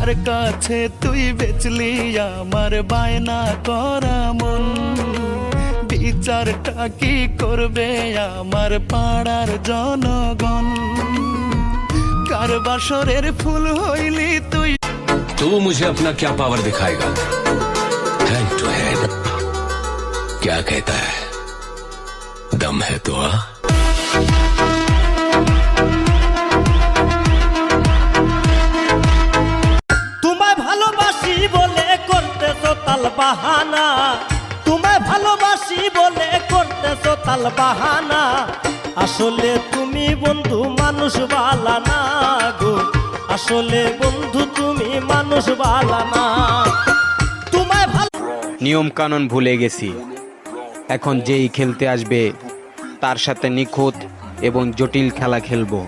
কার কাছে তুই বেচলি আমার বায়না করা মন? বিচারটা কি করবে আমার পাড়ার জনগণ? কার বাসরের ফুল হইলি তুই? तू मुझे अपना क्या पावर दिखाएगा? हैंड टू हैंड क्या कहता है? दम है तो आ। तुम्हें ভালোবাসি বলে করতেছো তাল বাহানা, तुम्हें ভালোবাসি বলে করতেছো তাল বাহানা। আসলে তুমি বন্ধু মানুষ বালা না গো, আসলে বন্ধু তুমি মানুষ বালা না। তোমায় ভালো নিয়ম কানুন ভুলে গেছি। এখন যেই খেলতে আসবে তার সাথে নিখুঁত এবং জটিল খেলা খেলবো।